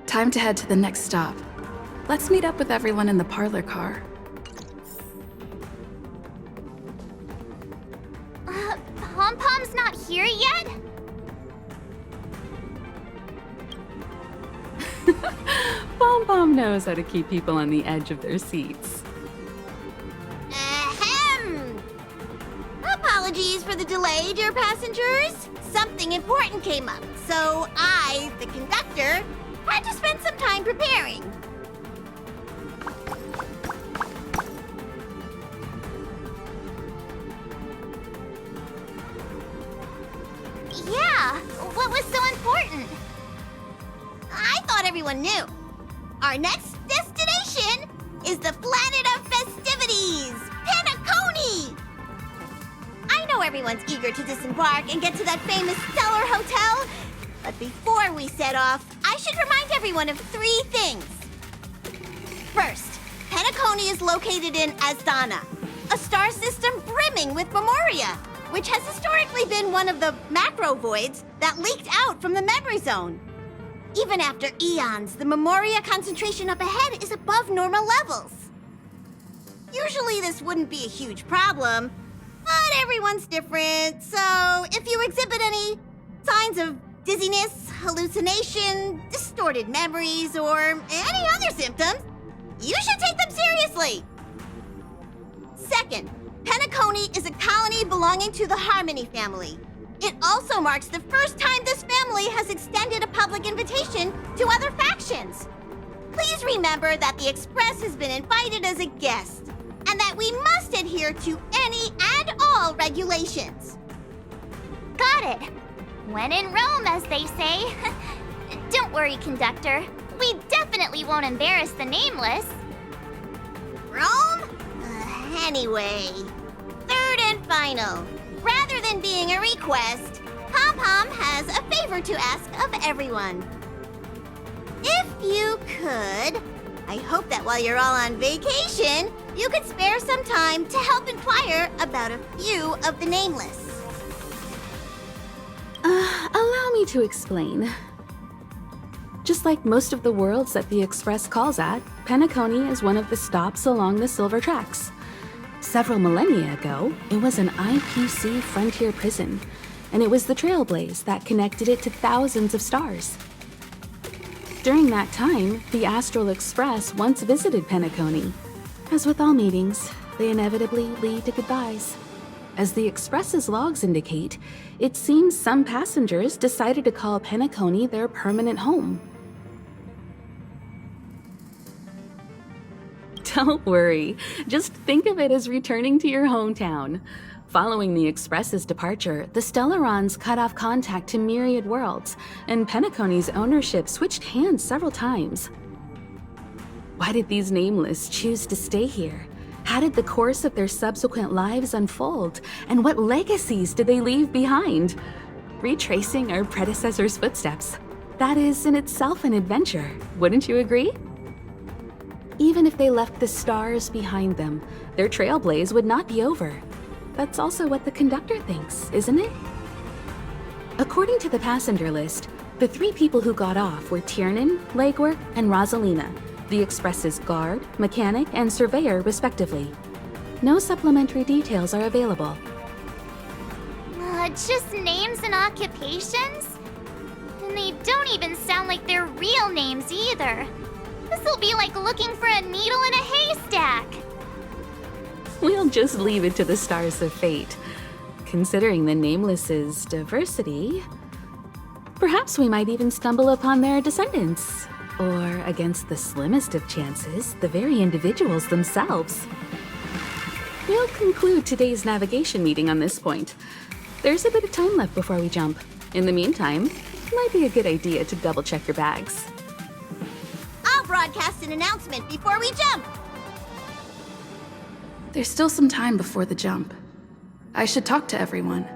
Time to head to the next stop. Let's meet up with everyone in the parlor car. Pom-Pom's not here yet? Pom-Pom knows how to keep people on the edge of their seats. Ahem! Apologies for the delay, dear passengers. Something important came up, so I, the conductor, had to spend some time preparing. Yeah, what was so important? I thought everyone knew. Our next destination is the planet of festivities, Penacony! I know everyone's eager to disembark and get to that famous Stellar Hotel, but before we set off, I should remind everyone of 3 things. First, Penacony is located in Astana, a star system brimming with Memoria, which has historically been one of the macro voids that leaked out from the memory zone. Even after eons, the Memoria concentration up ahead is above normal levels. Usually this wouldn't be a huge problem, but everyone's different, so if you exhibit any signs of dizziness, hallucination, distorted memories, or any other symptoms, you should take them seriously. Second, Penacony is a colony belonging to the Harmony family. It also marks the first time this family has extended a public invitation to other factions. Please remember that the Express has been invited as a guest, and that we must adhere to any and all regulations. Got it. When in Rome, as they say. Don't worry, conductor. We definitely won't embarrass the nameless. Rome? Anyway, third and final. Rather than being a request, Pom-Pom has a favor to ask of everyone. If you could, I hope that while you're all on vacation, you could spare some time to help inquire about a few of the nameless. Allow me to explain. Just like most of the worlds that the Express calls at, Penacony is one of the stops along the Silver Tracks. Several millennia ago, it was an IPC frontier prison, and it was the Trailblaze that connected it to thousands of stars. During that time, the Astral Express once visited Penacony. As with all meetings, they inevitably lead to goodbyes. As the Express's logs indicate, it seems some passengers decided to call Penacony their permanent home. Don't worry, just think of it as returning to your hometown. Following the Express's departure, the Stellarons cut off contact to myriad worlds, and Penacony's ownership switched hands several times. Why did these nameless choose to stay here? How did the course of their subsequent lives unfold? And what legacies did they leave behind? Retracing our predecessors' footsteps. That is in itself an adventure, wouldn't you agree? Even if they left the stars behind them, their trailblaze would not be over. That's also what the conductor thinks, isn't it? According to the passenger list, the 3 people who got off were Tiernan, Legwork, and Rosalina, the Express's guard, mechanic, and surveyor, respectively. No supplementary details are available. Just names and occupations? And they don't even sound like their real names either. This'll be like looking for a needle in a haystack. We'll just leave it to the stars of fate. Considering the Nameless's diversity, perhaps we might even stumble upon their descendants. Or, against the slimmest of chances, the very individuals themselves. We'll conclude today's navigation meeting on this point. There's a bit of time left before we jump. In the meantime, it might be a good idea to double-check your bags. I'll broadcast an announcement before we jump. There's still some time before the jump. I should talk to everyone.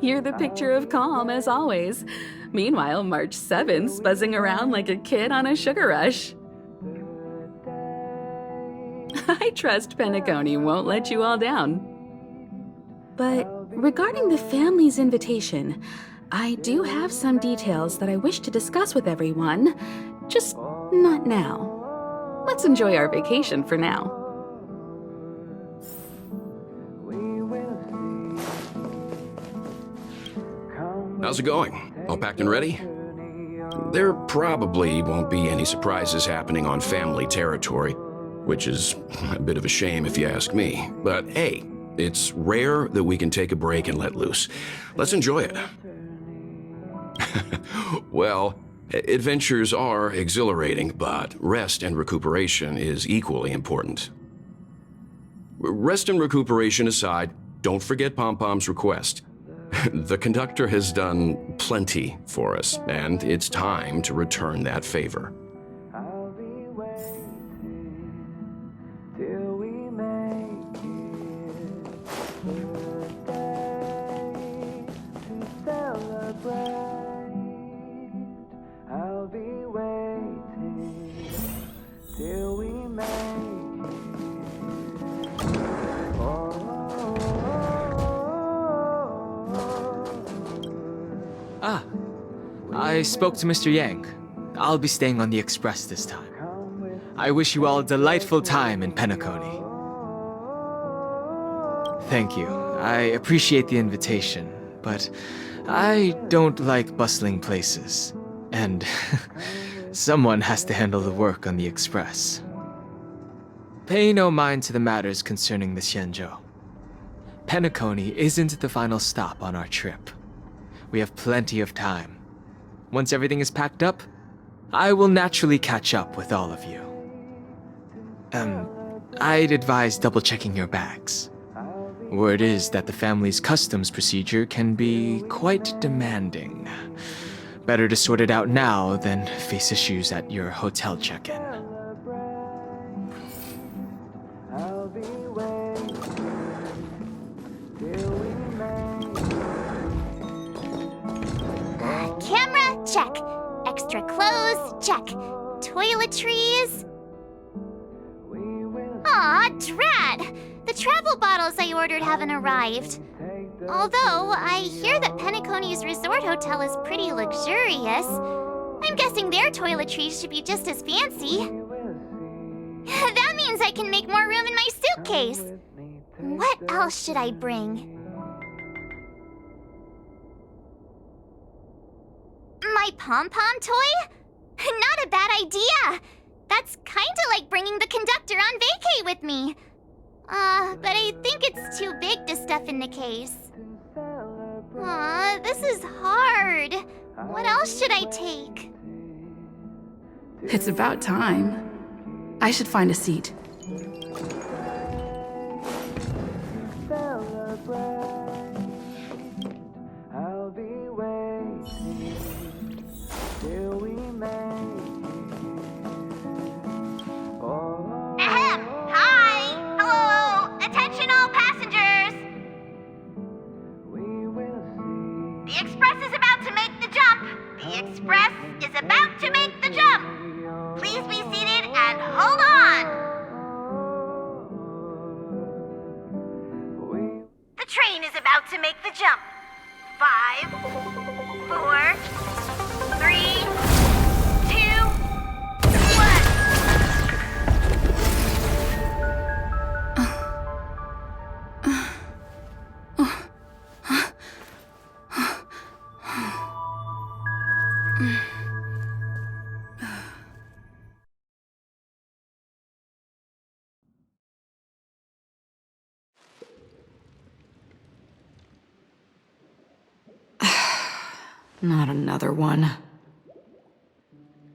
You're the picture of calm, as always. Meanwhile, March 7th's buzzing around like a kid on a sugar rush. I trust Penacony won't let you all down. But regarding the family's invitation, I do have some details that I wish to discuss with everyone, just not now. Let's enjoy our vacation for now. How's it going? All packed and ready? There probably won't be any surprises happening on family territory, which is a bit of a shame if you ask me. But hey, it's rare that we can take a break and let loose. Let's enjoy it. Well, adventures are exhilarating, but rest and recuperation is equally important. Rest and recuperation aside, don't forget Pom-Pom's request. The conductor has done plenty for us, and it's time to return that favor. I spoke to Mr. Yang. I'll be staying on the Express this time. I wish you all a delightful time in Penacony. Thank you. I appreciate the invitation, but I don't like bustling places. And someone has to handle the work on the Express. Pay no mind to the matters concerning the Xianzhou. Penacony isn't the final stop on our trip. We have plenty of time. Once everything is packed up, I will naturally catch up with all of you. I'd advise double-checking your bags. Word is that the family's customs procedure can be quite demanding. Better to sort it out now than face issues at your hotel check-in. Camera, check. Extra clothes, check. Toiletries. Aw, drat! The travel bottles I ordered haven't arrived. Although, I hear that Penacony's resort hotel is pretty luxurious. I'm guessing their toiletries should be just as fancy. That means I can make more room in my suitcase. What else should I bring? My pom-pom toy? Not a bad idea! That's kinda like bringing the conductor on vacay with me. But I think it's too big to stuff in the case. This is hard. What else should I take? It's about time. I should find a seat. Ahem! Hi! Hello! Attention all passengers! The Express is about to make the jump! The Express is about to make the jump! Please be seated and hold on! The train is about to make the jump. 5, 4, 3, 2, 1. Not another one.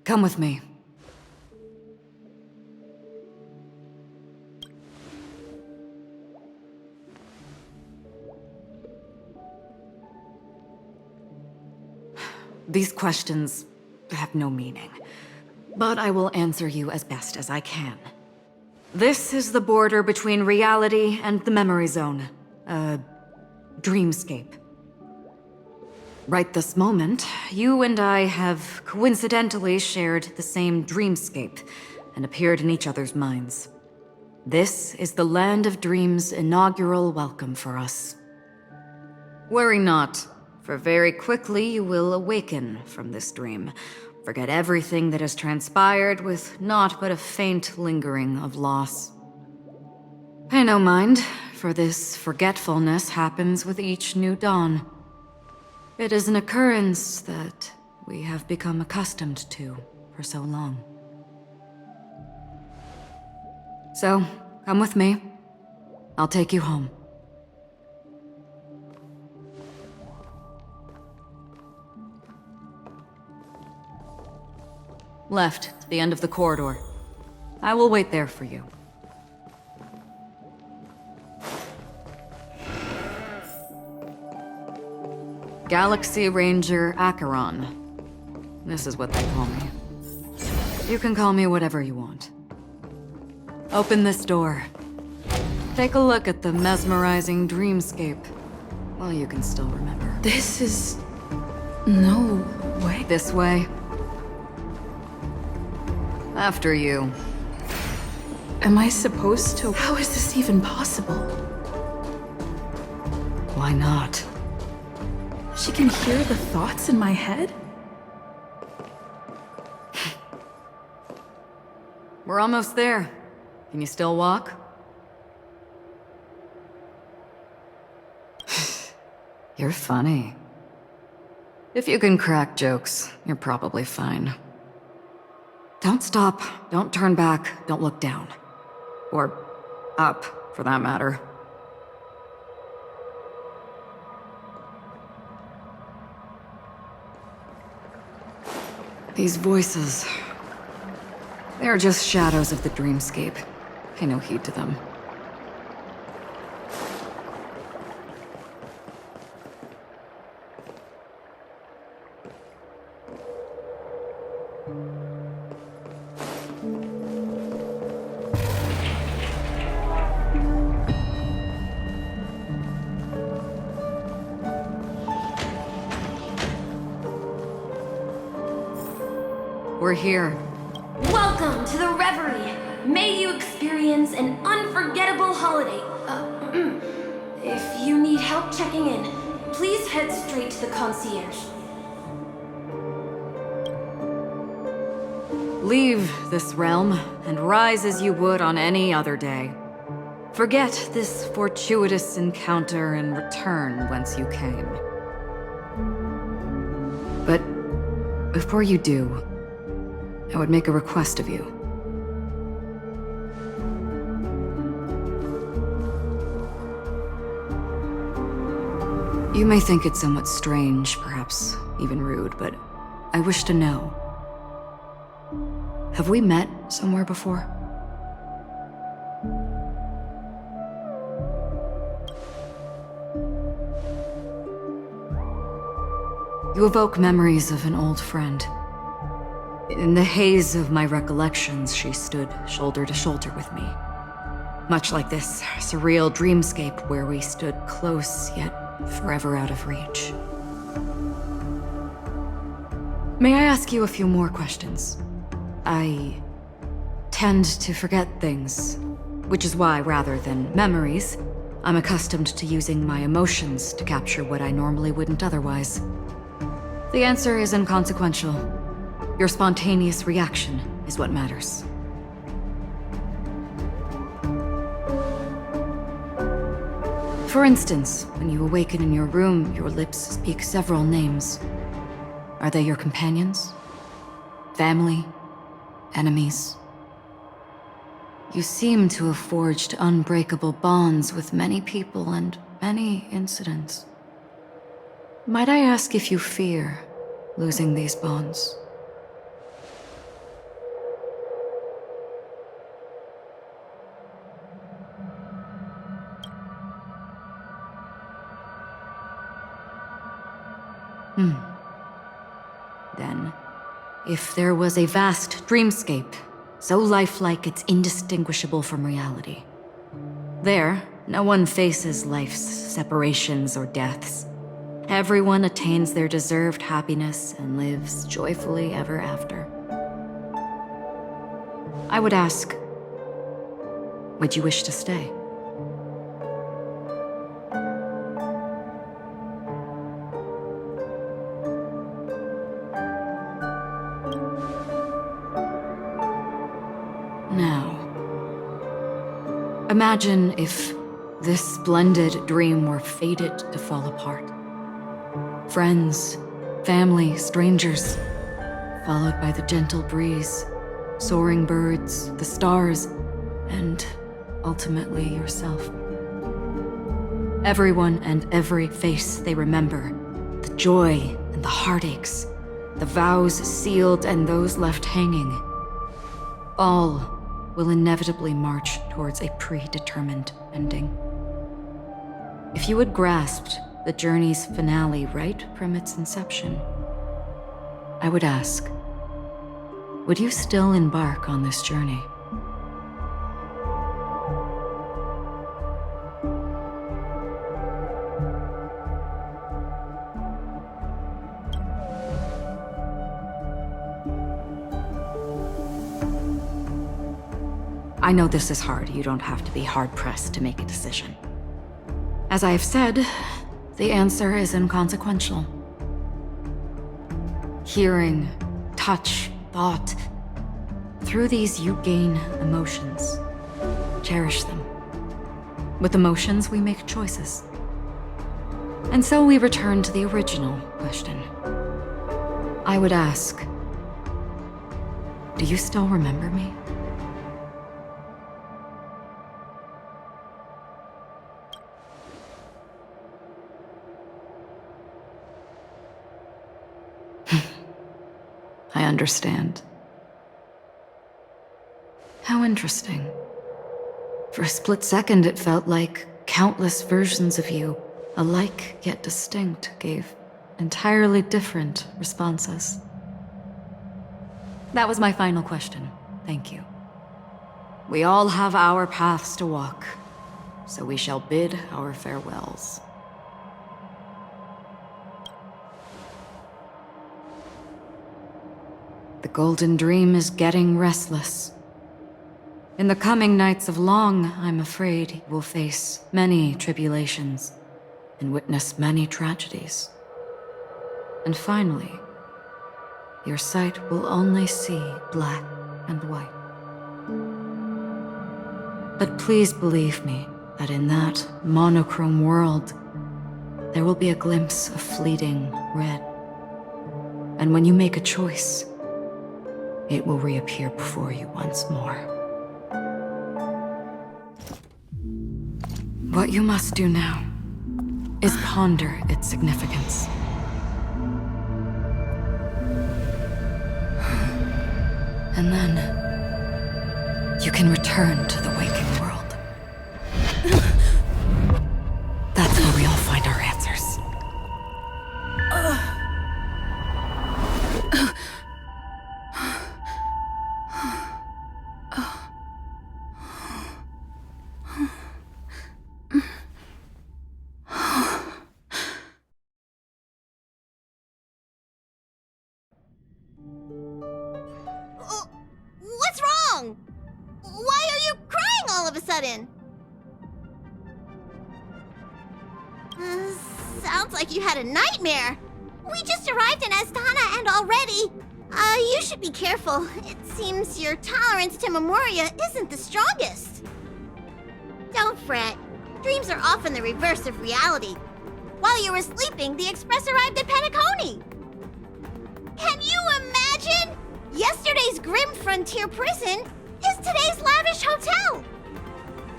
Come with me. These questions have no meaning, but I will answer you as best as I can. This is the border between reality and the memory zone, a dreamscape. Right this moment, you and I have coincidentally shared the same dreamscape and appeared in each other's minds. This is the Land of Dreams' inaugural welcome for us. Worry not, for very quickly you will awaken from this dream. Forget everything that has transpired with naught but a faint lingering of loss. Pay no mind, for this forgetfulness happens with each new dawn. It is an occurrence that we have become accustomed to for so long. So, come with me. I'll take you home. Left, to the end of the corridor. I will wait there for you. Galaxy Ranger Acheron. This is what they call me. You can call me whatever you want. Open this door. Take a look at the mesmerizing dreamscape. Well, you can still remember. This is... no way. This way. After you. Am I supposed to? How is this even possible? Why not? She can hear the thoughts in my head? We're almost there. Can you still walk? You're funny. If you can crack jokes, you're probably fine. Don't stop, don't turn back, don't look down. Or up, for that matter. These voices... they are just shadows of the dreamscape. Pay no heed to them. We're here. Welcome to the Reverie. May you experience an unforgettable holiday. If you need help checking in, please head straight to the concierge. Leave this realm and rise as you would on any other day. Forget this fortuitous encounter and return whence you came. But before you do, I would make a request of you. You may think it somewhat strange, perhaps even rude, but I wish to know. Have we met somewhere before? You evoke memories of an old friend. In the haze of my recollections, she stood shoulder to shoulder with me. Much like this surreal dreamscape where we stood close, yet forever out of reach. May I ask you a few more questions? I tend to forget things, which is why, rather than memories, I'm accustomed to using my emotions to capture what I normally wouldn't otherwise. The answer is inconsequential. Your spontaneous reaction is what matters. For instance, when you awaken in your room, your lips speak several names. Are they your companions? Family? Enemies? You seem to have forged unbreakable bonds with many people and many incidents. Might I ask if you fear losing these bonds? Then, if there was a vast dreamscape, so lifelike it's indistinguishable from reality. There, no one faces life's separations or deaths. Everyone attains their deserved happiness and lives joyfully ever after. I would ask, Would you wish to stay? Now, imagine if this splendid dream were fated to fall apart. Friends, family, strangers, followed by the gentle breeze, soaring birds, the stars, and ultimately yourself. Everyone and every face they remember, the joy and the heartaches, the vows sealed and those left hanging, all will inevitably march towards a predetermined ending. If you had grasped the journey's finale right from its inception, I would ask, would you still embark on this journey? I know this is hard. You don't have to be hard-pressed to make a decision. As I have said, the answer is inconsequential. Hearing, touch, thought. Through these you gain emotions. Cherish them. With emotions, we make choices. And so we return to the original question. I would ask, do you still remember me? I understand. How interesting. For a split second, it felt like countless versions of you, alike yet distinct, gave entirely different responses. That was my final question. Thank you. We all have our paths to walk, so we shall bid our farewells. The Golden Dream is getting restless. In the coming nights of Long, I'm afraid you will face many tribulations and witness many tragedies. And finally, your sight will only see black and white. But please believe me that in that monochrome world, there will be a glimpse of fleeting red. And when you make a choice, it will reappear before you once more. What you must do now is ponder its significance. And then you can return to the waking world. That's where we all find our answers. What's wrong? Why are you crying all of a sudden? Sounds like you had a nightmare. We just arrived in Astana and already... you should be careful. It seems your tolerance to Memoria isn't the strongest. Don't fret. Dreams are often the reverse of reality. While you were sleeping, the Express arrived at Penacony. Can you imagine? Yesterday's grim frontier prison is today's lavish hotel.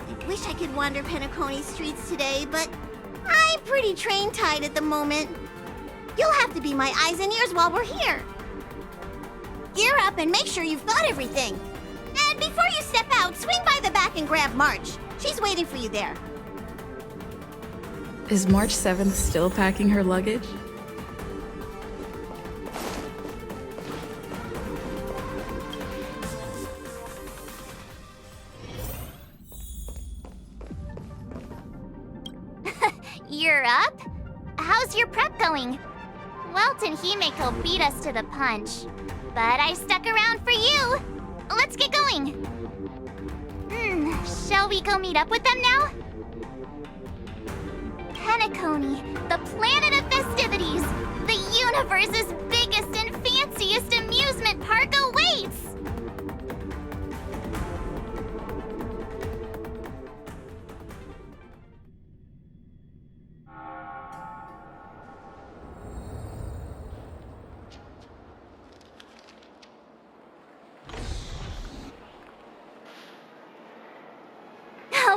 I wish I could wander Penacony streets today, but I'm pretty train-tied at the moment. You'll have to be my eyes and ears while we're here. Gear up and make sure you've got everything. And before you step out, swing by the back and grab March. She's waiting for you there. Is March 7th still packing her luggage? You're up? How's your prep going? Welt and Himeko beat us to the punch, but I stuck around for you. Let's get going. Shall we go meet up with them now? Penacony, the planet of festivities! The universe's biggest and fanciest amusement park awaits!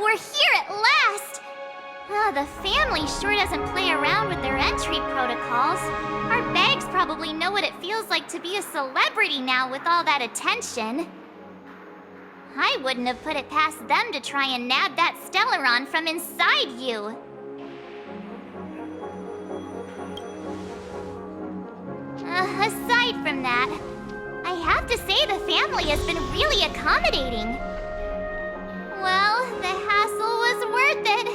We're here at last! The family sure doesn't play around with their entry protocols. Our bags probably know what it feels like to be a celebrity now with all that attention. I wouldn't have put it past them to try and nab that Stellaron from inside you. Aside from that, I have to say the family has been really accommodating. Well, the hassle was worth it.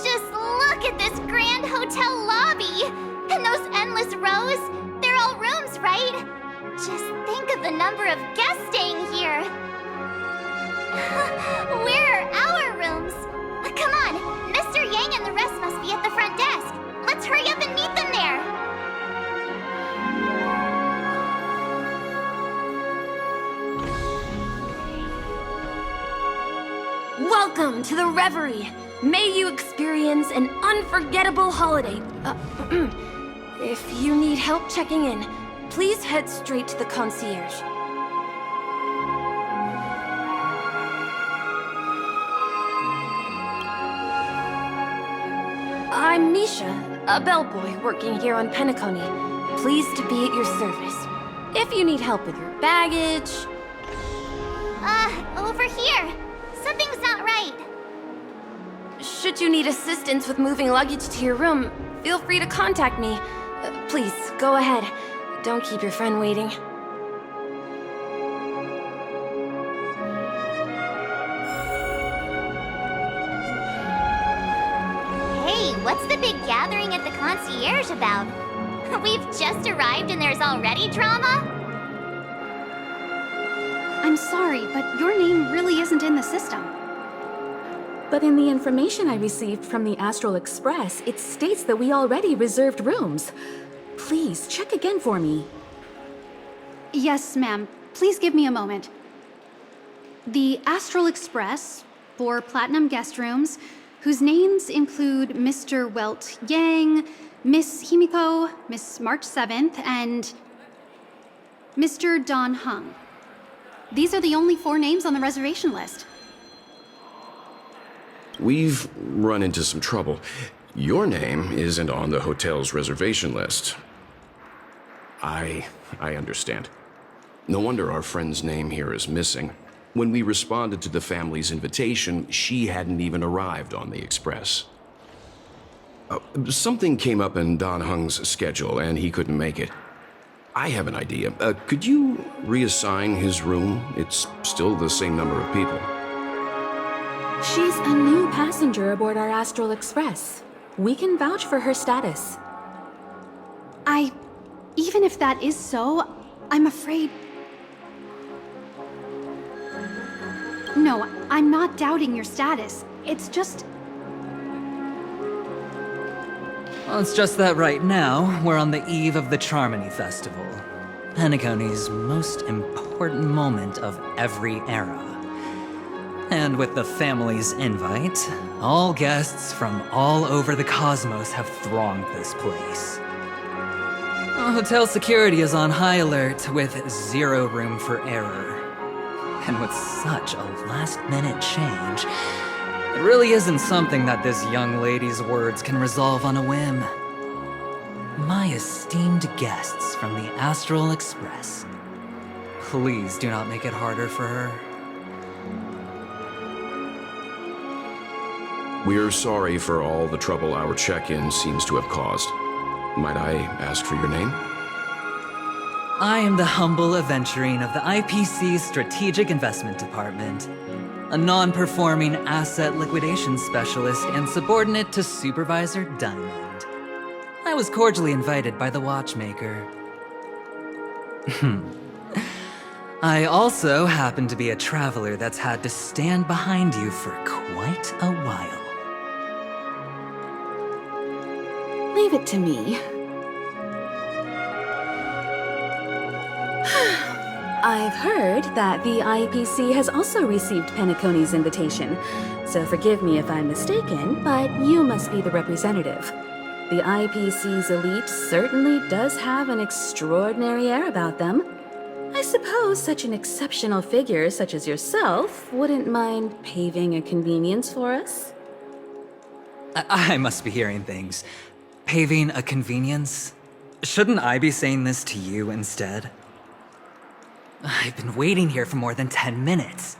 Just look at this grand hotel lobby! And those endless rows, they're all rooms, right? Just think of the number of guests staying here. Where are our rooms? Come on, Mr. Yang and the rest must be at the front desk. Let's hurry up and meet them there. Welcome to the Reverie! May you experience an unforgettable holiday. If you need help checking in, please head straight to the concierge. I'm Misha, a bellboy working here on Penacony. Pleased to be at your service. If you need help with your baggage... Over here. Something's not right. Should you need assistance with moving luggage to your room, feel free to contact me. Please, go ahead. Don't keep your friend waiting. Hey, what's the big gathering at the concierge about? We've just arrived and there's already drama? I'm sorry, but your name really isn't in the system. But in the information I received from the Astral Express, it states that we already reserved rooms. Please, check again for me. Yes, ma'am. Please give me a moment. The Astral Express, 4 platinum guest rooms, whose names include Mr. Welt Yang, Miss Himiko, Miss March 7th, and Mr. Don Hung. These are the only 4 names on the reservation list. We've run into some trouble. Your name isn't on the hotel's reservation list. I understand. No wonder our friend's name here is missing. When we responded to the family's invitation, she hadn't even arrived on the Express. Something came up in Don Hung's schedule, and he couldn't make it. I have an idea. Could you reassign his room? It's still the same number of people. She's a new passenger aboard our Astral Express. We can vouch for her status. Even if that is so, I'm afraid... No, I'm not doubting your status. It's just... Well, it's just that right now, we're on the eve of the Charmony Festival. Penacony's most important moment of every era. And with the family's invite, all guests from all over the cosmos have thronged this place. Hotel security is on high alert with 0 room for error. And with such a last-minute change, it really isn't something that this young lady's words can resolve on a whim. My esteemed guests from the Astral Express, please do not make it harder for her. We're sorry for all the trouble our check-in seems to have caused. Might I ask for your name? I am the humble aventurine of the IPC's Strategic Investment Department, a non-performing asset liquidation specialist and subordinate to Supervisor Diamond. I was cordially invited by the watchmaker. I also happen to be a traveler that's had to stand behind you for quite a while. Leave it to me. I've heard that the IPC has also received Penacony's invitation, so forgive me if I'm mistaken, but you must be the representative. The IPC's elite certainly does have an extraordinary air about them. I suppose such an exceptional figure such as yourself wouldn't mind paving a convenience for us? I must be hearing things. Paving a convenience? Shouldn't I be saying this to you instead? I've been waiting here for more than 10 minutes.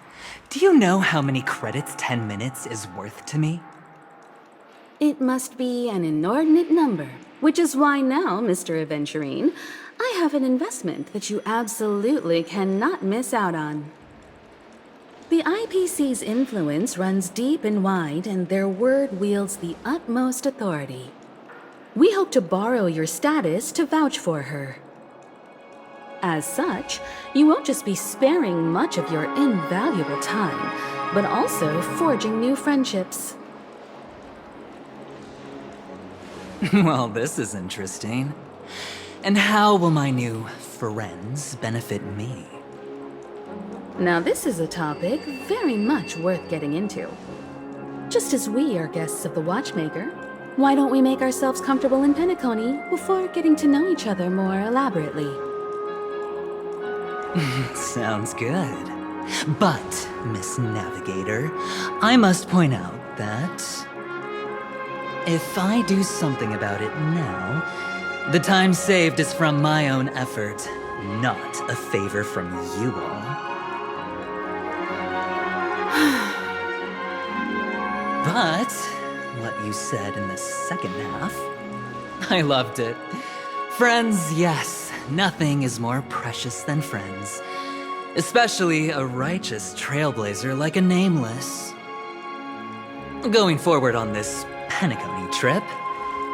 Do you know how many credits 10 minutes is worth to me? It must be an inordinate number, which is why now, Mr. Aventurine, I have an investment that you absolutely cannot miss out on. The IPC's influence runs deep and wide, and their word wields the utmost authority. We hope to borrow your status to vouch for her. As such, you won't just be sparing much of your invaluable time, but also forging new friendships. Well, this is interesting. And how will my new friends benefit me? Now this is a topic very much worth getting into. Just as we are guests of the Watchmaker, why don't we make ourselves comfortable in Penacony before getting to know each other more elaborately? Sounds good. But, Miss Navigator, I must point out that if I do something about it now, the time saved is from my own effort, not a favor from you all. But what you said in the second half, I loved it. Friends, yes, nothing is more precious than friends. Especially a righteous trailblazer like a Nameless. Going forward on this Penacony trip,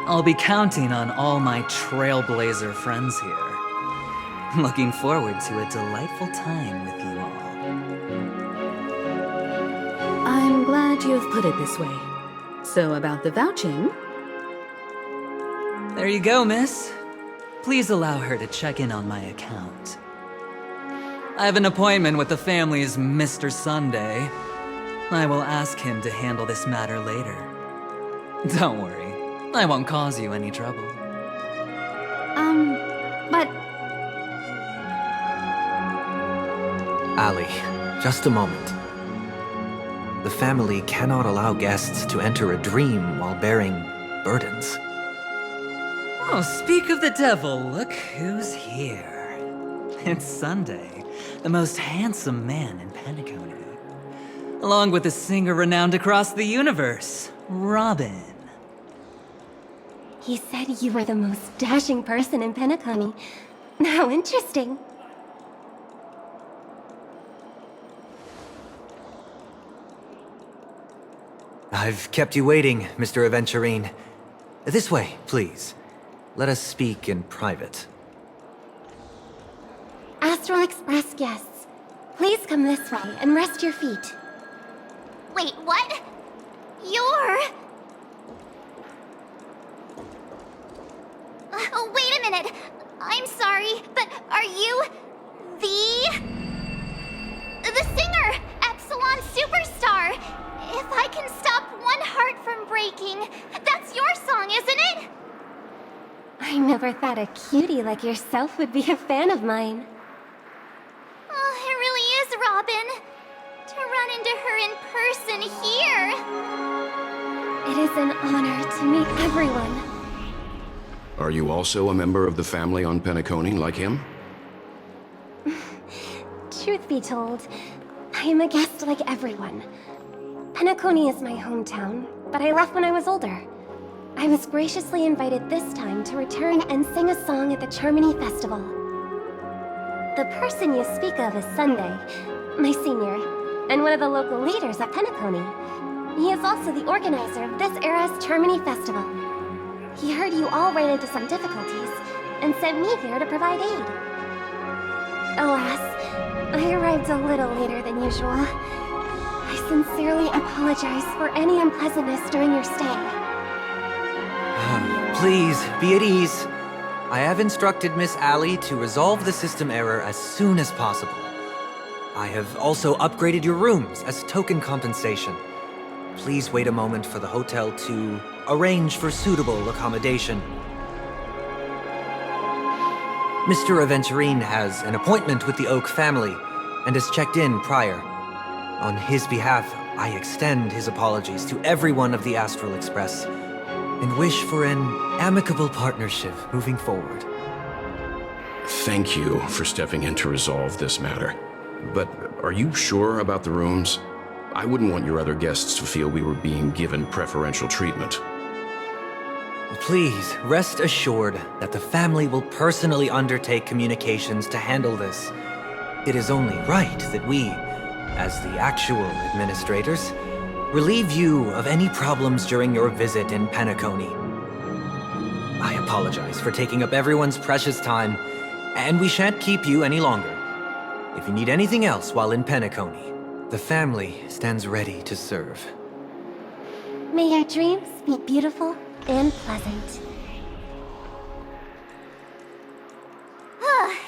I'll be counting on all my trailblazer friends here. Looking forward to a delightful time with you all. I'm glad you have put it this way. So about the vouching... There you go, miss. Please allow her to check in on my account. I have an appointment with the family's Mr. Sunday. I will ask him to handle this matter later. Don't worry, I won't cause you any trouble. But Ali, just a moment. The family cannot allow guests to enter a dream while bearing burdens. Oh, speak of the devil, look who's here. It's Sunday, the most handsome man in Penacony. Along with a singer renowned across the universe, Robin. He said you were the most dashing person in Penacony. How interesting. I've kept you waiting, Mr. Aventurine. This way, please. Let us speak in private. Astral Express guests, please come this way and rest your feet. Wait, what? You're... wait a minute. I'm sorry, but are you... the singer, Epsilon Superstar? If I can stop one heart from breaking, that's your song, isn't it? I never thought a cutie like yourself would be a fan of mine. Oh, it really is, Robin. To run into her in person here. It is an honor to meet everyone. Are you also a member of the family on Penacony like him? Truth be told, I am a guest like everyone. Penacony is my hometown, but I left when I was older. I was graciously invited this time to return and sing a song at the Charmony Festival. The person you speak of is Sunday, my senior, and one of the local leaders at Penacony. He is also the organizer of this era's Charmony Festival. He heard you all ran into some difficulties, and sent me here to provide aid. Alas, I arrived a little later than usual. I sincerely apologize for any unpleasantness during your stay. Please, be at ease. I have instructed Miss Allie to resolve the system error as soon as possible. I have also upgraded your rooms as token compensation. Please wait a moment for the hotel to arrange for suitable accommodation. Mr. Aventurine has an appointment with the Oak family and has checked in prior. On his behalf, I extend his apologies to everyone of the Astral Express and wish for an amicable partnership moving forward. Thank you for stepping in to resolve this matter. But are you sure about the rooms? I wouldn't want your other guests to feel we were being given preferential treatment. Please, rest assured that the family will personally undertake communications to handle this. It is only right that we, as the actual administrators, relieve you of any problems during your visit in Penacony. I apologize for taking up everyone's precious time, and we shan't keep you any longer. If you need anything else while in Penacony, the family stands ready to serve. May your dreams be beautiful and pleasant.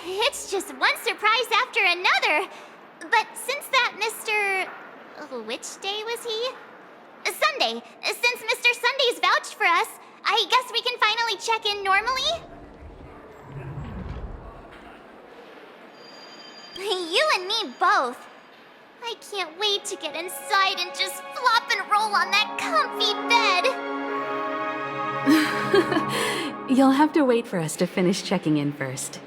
It's just one surprise after another. But since that Mr. Which day was he? Sunday. Since Mr. Sunday's vouched for us, I guess we can finally check in normally? You and me both. I can't wait to get inside and just flop and roll on that comfy bed. You'll have to wait for us to finish checking in first.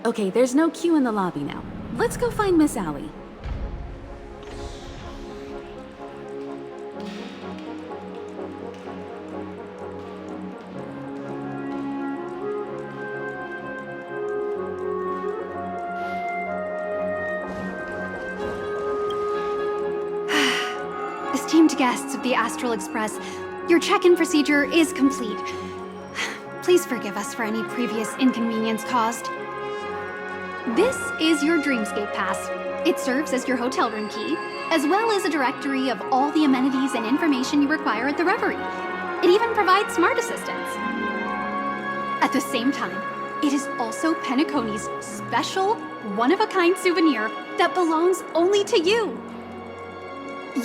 Okay, there's no queue in the lobby now. Let's go find Miss Allie. Esteemed guests of the Astral Express, your check-in procedure is complete. Please forgive us for any previous inconvenience caused. This is your Dreamscape Pass. It serves as your hotel room key, as well as a directory of all the amenities and information you require at the Reverie. It even provides smart assistants. At the same time, it is also Penacony's special, one-of-a-kind souvenir that belongs only to you.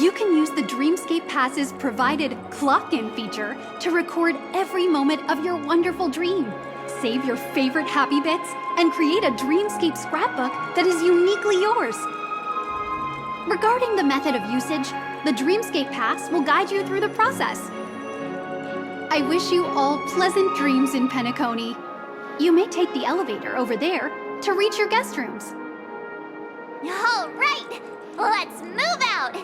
You can use the Dreamscape Pass's provided clock-in feature to record every moment of your wonderful dream, save your favorite happy bits, and create a Dreamscape scrapbook that is uniquely yours. Regarding the method of usage, the Dreamscape Pass will guide you through the process. I wish you all pleasant dreams in Penacony. You may take the elevator over there to reach your guest rooms. All right, let's move out.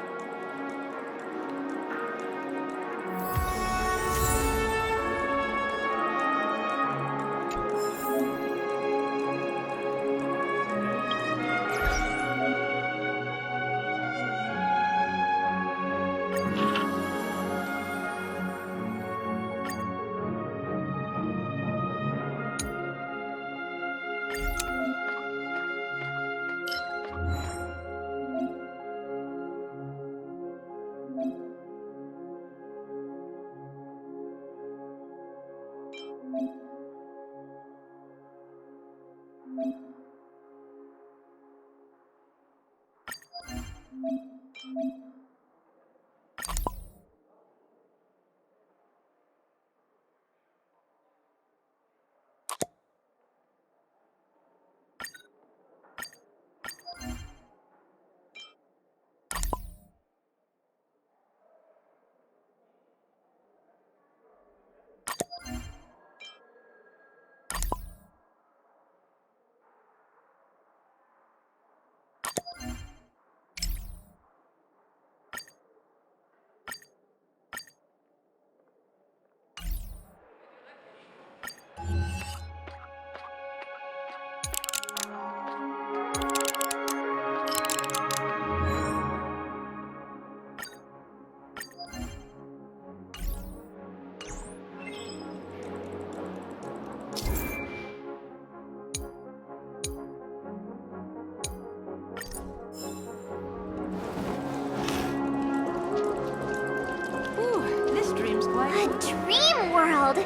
A dream world!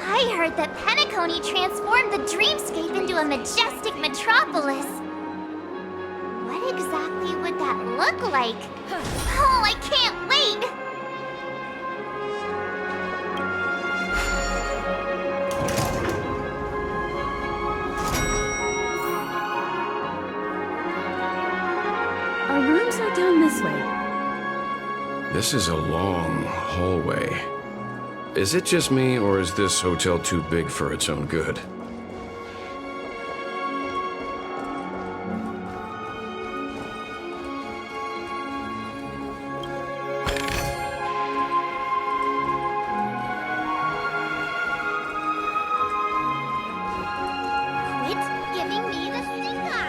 I heard that Penacony transformed the dreamscape into a majestic metropolis. What exactly would that look like? Oh, I can't wait! Our rooms are down this way. This is a long hallway. Is it just me, or is this hotel too big for its own good? Quit giving me the stink eye!